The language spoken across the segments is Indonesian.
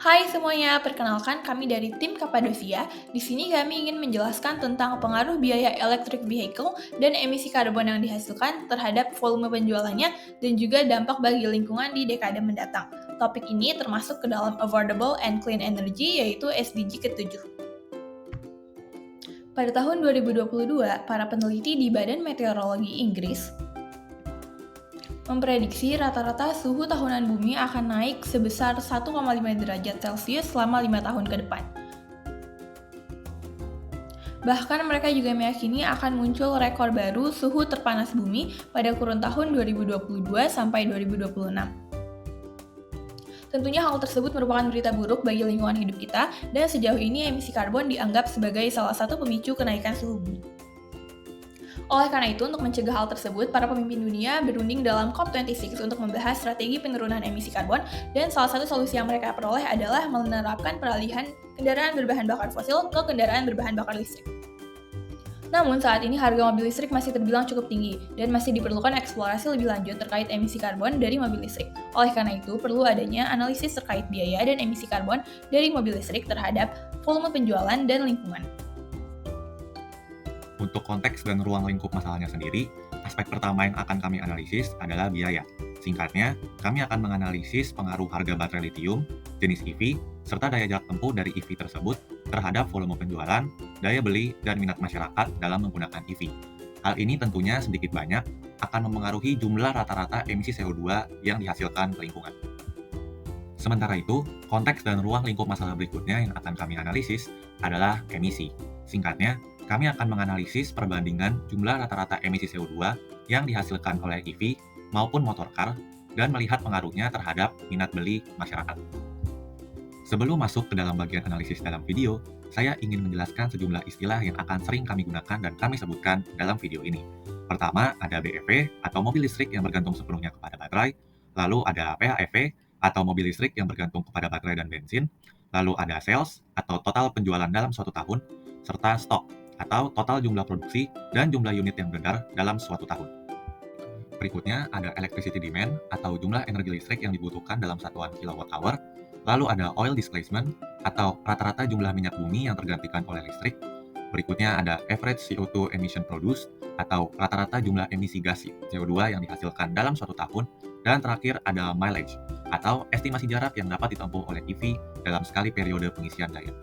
Hai semuanya, perkenalkan kami dari tim Kapadosia. Di sini kami ingin menjelaskan tentang pengaruh biaya electric vehicle dan emisi karbon yang dihasilkan terhadap volume penjualannya dan juga dampak bagi lingkungan di dekade mendatang. Topik ini termasuk ke dalam Affordable and Clean Energy yaitu SDG ke-7. Pada tahun 2022, para peneliti di Badan Meteorologi Inggris memprediksi rata-rata suhu tahunan bumi akan naik sebesar 1,5 derajat Celcius selama 5 tahun ke depan. Bahkan mereka juga meyakini akan muncul rekor baru suhu terpanas bumi pada kurun tahun 2022 sampai 2026. Tentunya hal tersebut merupakan berita buruk bagi lingkungan hidup kita, dan sejauh ini emisi karbon dianggap sebagai salah satu pemicu kenaikan suhu bumi. Oleh karena itu, untuk mencegah hal tersebut, para pemimpin dunia berunding dalam COP26 untuk membahas strategi penurunan emisi karbon, dan salah satu solusi yang mereka peroleh adalah menerapkan peralihan kendaraan berbahan bakar fosil ke kendaraan berbahan bakar listrik. Namun, saat ini harga mobil listrik masih terbilang cukup tinggi, dan masih diperlukan eksplorasi lebih lanjut terkait emisi karbon dari mobil listrik. Oleh karena itu, perlu adanya analisis terkait biaya dan emisi karbon dari mobil listrik terhadap volume penjualan dan lingkungan. Untuk konteks dan ruang lingkup masalahnya sendiri, aspek pertama yang akan kami analisis adalah biaya. Singkatnya, kami akan menganalisis pengaruh harga baterai lithium, jenis EV, serta daya jarak tempuh dari EV tersebut terhadap volume penjualan, daya beli, dan minat masyarakat dalam menggunakan EV. Hal ini tentunya sedikit banyak akan mempengaruhi jumlah rata-rata emisi CO2 yang dihasilkan ke lingkungan. Sementara itu, konteks dan ruang lingkup masalah berikutnya yang akan kami analisis adalah emisi. Singkatnya, kami akan menganalisis perbandingan jumlah rata-rata emisi CO2 yang dihasilkan oleh EV maupun motor car dan melihat pengaruhnya terhadap minat beli masyarakat. Sebelum masuk ke dalam bagian analisis dalam video, saya ingin menjelaskan sejumlah istilah yang akan sering kami gunakan dan kami sebutkan dalam video ini. Pertama, ada BEV atau mobil listrik yang bergantung sepenuhnya kepada baterai, lalu ada PHEV atau mobil listrik yang bergantung kepada baterai dan bensin, lalu ada sales atau total penjualan dalam suatu tahun, serta stok atau total jumlah produksi dan jumlah unit yang beredar dalam suatu tahun. Berikutnya ada electricity demand atau jumlah energi listrik yang dibutuhkan dalam satuan kilowatt hour, lalu ada oil displacement atau rata-rata jumlah minyak bumi yang tergantikan oleh listrik. Berikutnya ada average CO2 emission produced atau rata-rata jumlah emisi gas CO2 yang dihasilkan dalam suatu tahun, dan terakhir ada mileage atau estimasi jarak yang dapat ditempuh oleh EV dalam sekali periode pengisian daya.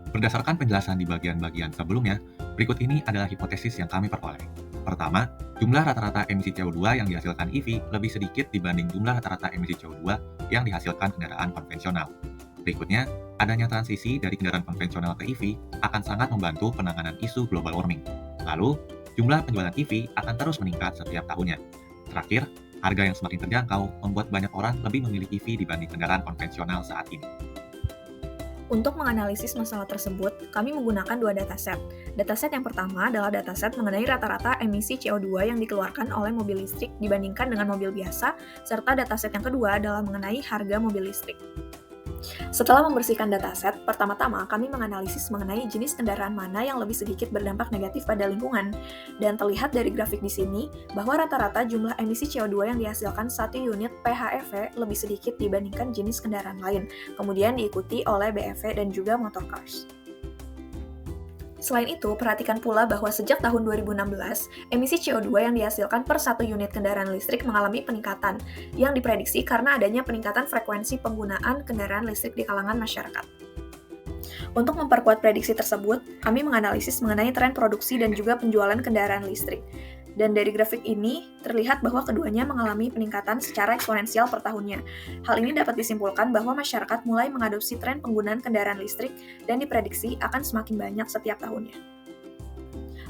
Berdasarkan penjelasan di bagian-bagian sebelumnya, berikut ini adalah hipotesis yang kami peroleh. Pertama, jumlah rata-rata emisi CO2 yang dihasilkan EV lebih sedikit dibanding jumlah rata-rata emisi CO2 yang dihasilkan kendaraan konvensional. Berikutnya, adanya transisi dari kendaraan konvensional ke EV akan sangat membantu penanganan isu global warming. Lalu, jumlah penjualan EV akan terus meningkat setiap tahunnya. Terakhir, harga yang semakin terjangkau membuat banyak orang lebih memilih EV dibanding kendaraan konvensional saat ini. Untuk menganalisis masalah tersebut, kami menggunakan dua dataset. Dataset yang pertama adalah dataset mengenai rata-rata emisi CO2 yang dikeluarkan oleh mobil listrik dibandingkan dengan mobil biasa, serta dataset yang kedua adalah mengenai harga mobil listrik. Setelah membersihkan dataset, pertama-tama kami menganalisis mengenai jenis kendaraan mana yang lebih sedikit berdampak negatif pada lingkungan. Dan terlihat dari grafik di sini bahwa rata-rata jumlah emisi CO2 yang dihasilkan satu unit PHEV lebih sedikit dibandingkan jenis kendaraan lain, kemudian diikuti oleh BEV dan juga motor cars. Selain itu, perhatikan pula bahwa sejak tahun 2016, emisi CO2 yang dihasilkan per satu unit kendaraan listrik mengalami peningkatan, yang diprediksi karena adanya peningkatan frekuensi penggunaan kendaraan listrik di kalangan masyarakat. Untuk memperkuat prediksi tersebut, kami menganalisis mengenai tren produksi dan juga penjualan kendaraan listrik. Dan dari grafik ini, terlihat bahwa keduanya mengalami peningkatan secara eksponensial per tahunnya. Hal ini dapat disimpulkan bahwa masyarakat mulai mengadopsi tren penggunaan kendaraan listrik dan diprediksi akan semakin banyak setiap tahunnya.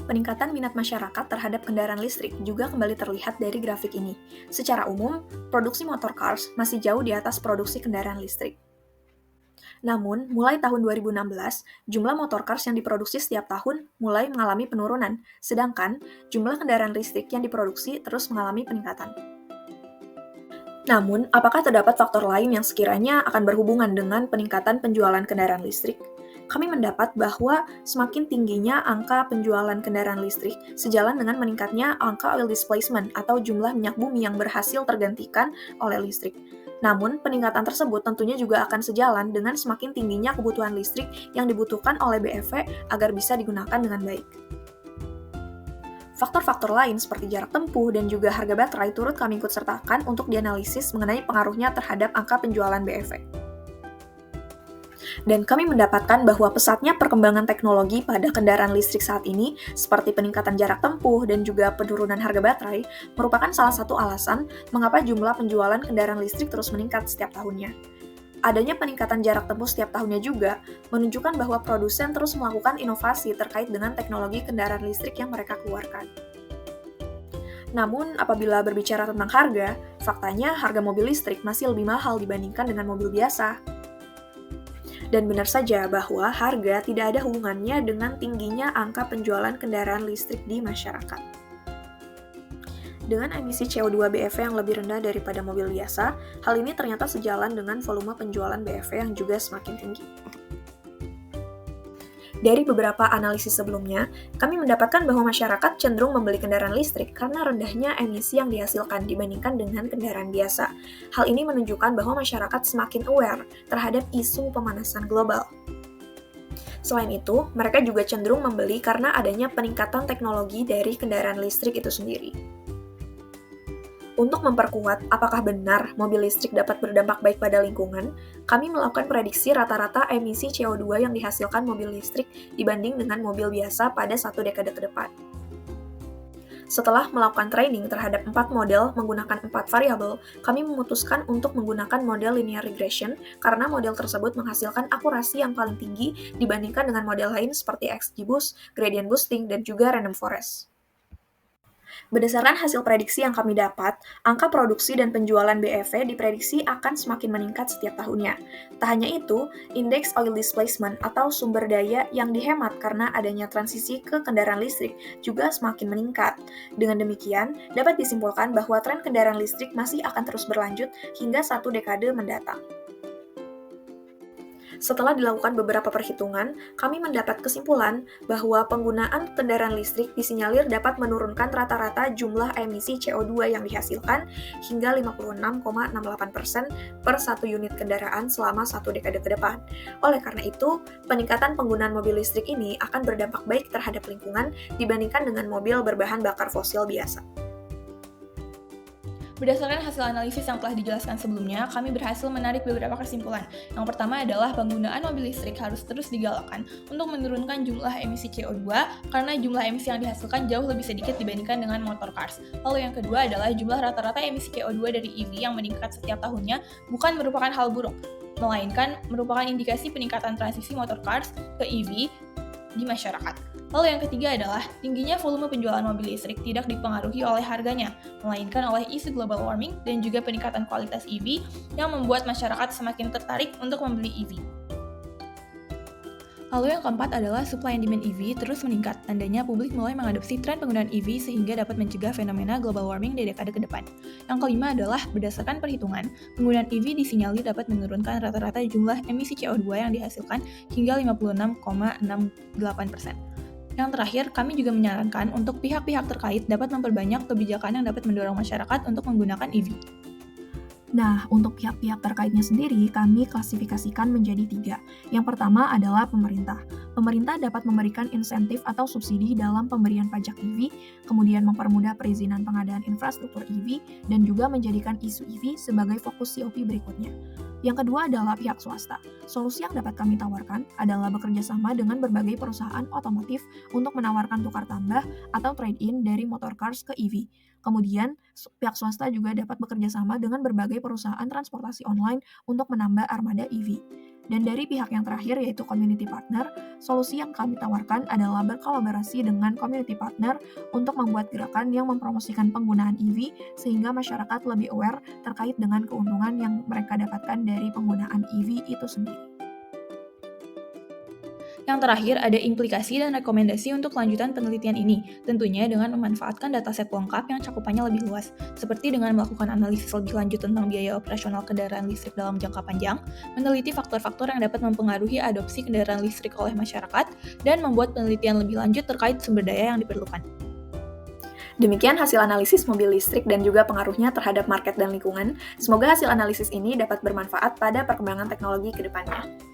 Peningkatan minat masyarakat terhadap kendaraan listrik juga kembali terlihat dari grafik ini. Secara umum, produksi motor cars masih jauh di atas produksi kendaraan listrik. Namun, mulai tahun 2016, jumlah motor cars yang diproduksi setiap tahun mulai mengalami penurunan, sedangkan jumlah kendaraan listrik yang diproduksi terus mengalami peningkatan. Namun, apakah terdapat faktor lain yang sekiranya akan berhubungan dengan peningkatan penjualan kendaraan listrik? Kami mendapat bahwa semakin tingginya angka penjualan kendaraan listrik sejalan dengan meningkatnya angka oil displacement atau jumlah minyak bumi yang berhasil tergantikan oleh listrik. Namun, peningkatan tersebut tentunya juga akan sejalan dengan semakin tingginya kebutuhan listrik yang dibutuhkan oleh BEV agar bisa digunakan dengan baik. Faktor-faktor lain seperti jarak tempuh dan juga harga baterai turut kami ikut sertakan untuk dianalisis mengenai pengaruhnya terhadap angka penjualan BEV. Dan kami mendapatkan bahwa pesatnya perkembangan teknologi pada kendaraan listrik saat ini, seperti peningkatan jarak tempuh dan juga penurunan harga baterai, merupakan salah satu alasan mengapa jumlah penjualan kendaraan listrik terus meningkat setiap tahunnya. Adanya peningkatan jarak tempuh setiap tahunnya juga menunjukkan bahwa produsen terus melakukan inovasi terkait dengan teknologi kendaraan listrik yang mereka keluarkan. Namun, apabila berbicara tentang harga, faktanya harga mobil listrik masih lebih mahal dibandingkan dengan mobil biasa. Dan benar saja bahwa harga tidak ada hubungannya dengan tingginya angka penjualan kendaraan listrik di masyarakat. Dengan emisi CO2 BEV yang lebih rendah daripada mobil biasa, hal ini ternyata sejalan dengan volume penjualan BEV yang juga semakin tinggi. Dari beberapa analisis sebelumnya, kami mendapatkan bahwa masyarakat cenderung membeli kendaraan listrik karena rendahnya emisi yang dihasilkan dibandingkan dengan kendaraan biasa. Hal ini menunjukkan bahwa masyarakat semakin aware terhadap isu pemanasan global. Selain itu, mereka juga cenderung membeli karena adanya peningkatan teknologi dari kendaraan listrik itu sendiri. Untuk memperkuat apakah benar mobil listrik dapat berdampak baik pada lingkungan, kami melakukan prediksi rata-rata emisi CO2 yang dihasilkan mobil listrik dibanding dengan mobil biasa pada 1 dekade ke depan. Setelah melakukan training terhadap 4 model menggunakan 4 variabel, kami memutuskan untuk menggunakan model linear regression karena model tersebut menghasilkan akurasi yang paling tinggi dibandingkan dengan model lain seperti XGBoost, gradient boosting, dan juga random forest. Berdasarkan hasil prediksi yang kami dapat, angka produksi dan penjualan BEV diprediksi akan semakin meningkat setiap tahunnya. Tak hanya itu, indeks oil displacement atau sumber daya yang dihemat karena adanya transisi ke kendaraan listrik juga semakin meningkat. Dengan demikian, dapat disimpulkan bahwa tren kendaraan listrik masih akan terus berlanjut hingga 1 dekade mendatang. Setelah dilakukan beberapa perhitungan, kami mendapat kesimpulan bahwa penggunaan kendaraan listrik disinyalir dapat menurunkan rata-rata jumlah emisi CO2 yang dihasilkan hingga 56,68% per 1 unit kendaraan selama 1 dekade ke depan. Oleh karena itu, peningkatan penggunaan mobil listrik ini akan berdampak baik terhadap lingkungan dibandingkan dengan mobil berbahan bakar fosil biasa. Berdasarkan hasil analisis yang telah dijelaskan sebelumnya, kami berhasil menarik beberapa kesimpulan. Yang pertama adalah penggunaan mobil listrik harus terus digalakkan untuk menurunkan jumlah emisi CO2 karena jumlah emisi yang dihasilkan jauh lebih sedikit dibandingkan dengan motor cars. Lalu yang kedua adalah jumlah rata-rata emisi CO2 dari EV yang meningkat setiap tahunnya bukan merupakan hal buruk, melainkan merupakan indikasi peningkatan transisi motor cars ke EV di masyarakat. Lalu yang ketiga adalah tingginya volume penjualan mobil listrik tidak dipengaruhi oleh harganya, melainkan oleh isu global warming dan juga peningkatan kualitas EV yang membuat masyarakat semakin tertarik untuk membeli EV. Lalu yang keempat adalah supply and demand EV terus meningkat, tandanya publik mulai mengadopsi tren penggunaan EV sehingga dapat mencegah fenomena global warming di dekade ke depan. Yang kelima adalah berdasarkan perhitungan, penggunaan EV disinyalir dapat menurunkan rata-rata jumlah emisi CO2 yang dihasilkan hingga 56,68%. Yang terakhir, kami juga menyarankan untuk pihak-pihak terkait dapat memperbanyak kebijakan yang dapat mendorong masyarakat untuk menggunakan EV. Nah, untuk pihak-pihak terkaitnya sendiri, kami klasifikasikan menjadi 3. Yang pertama adalah pemerintah. Pemerintah dapat memberikan insentif atau subsidi dalam pemberian pajak EV, kemudian mempermudah perizinan pengadaan infrastruktur EV, dan juga menjadikan isu EV sebagai fokus COP berikutnya. Yang kedua adalah pihak swasta. Solusi yang dapat kami tawarkan adalah bekerja sama dengan berbagai perusahaan otomotif untuk menawarkan tukar tambah atau trade-in dari motor cars ke EV. Kemudian, pihak swasta juga dapat bekerja sama dengan berbagai perusahaan transportasi online untuk menambah armada EV. Dan dari pihak yang terakhir yaitu community partner, solusi yang kami tawarkan adalah berkolaborasi dengan community partner untuk membuat gerakan yang mempromosikan penggunaan EV sehingga masyarakat lebih aware terkait dengan keuntungan yang mereka dapatkan dari penggunaan EV itu sendiri. Yang terakhir, ada implikasi dan rekomendasi untuk kelanjutan penelitian ini, tentunya dengan memanfaatkan dataset lengkap yang cakupannya lebih luas, seperti dengan melakukan analisis lebih lanjut tentang biaya operasional kendaraan listrik dalam jangka panjang, meneliti faktor-faktor yang dapat mempengaruhi adopsi kendaraan listrik oleh masyarakat, dan membuat penelitian lebih lanjut terkait sumber daya yang diperlukan. Demikian hasil analisis mobil listrik dan juga pengaruhnya terhadap market dan lingkungan. Semoga hasil analisis ini dapat bermanfaat pada perkembangan teknologi ke depannya.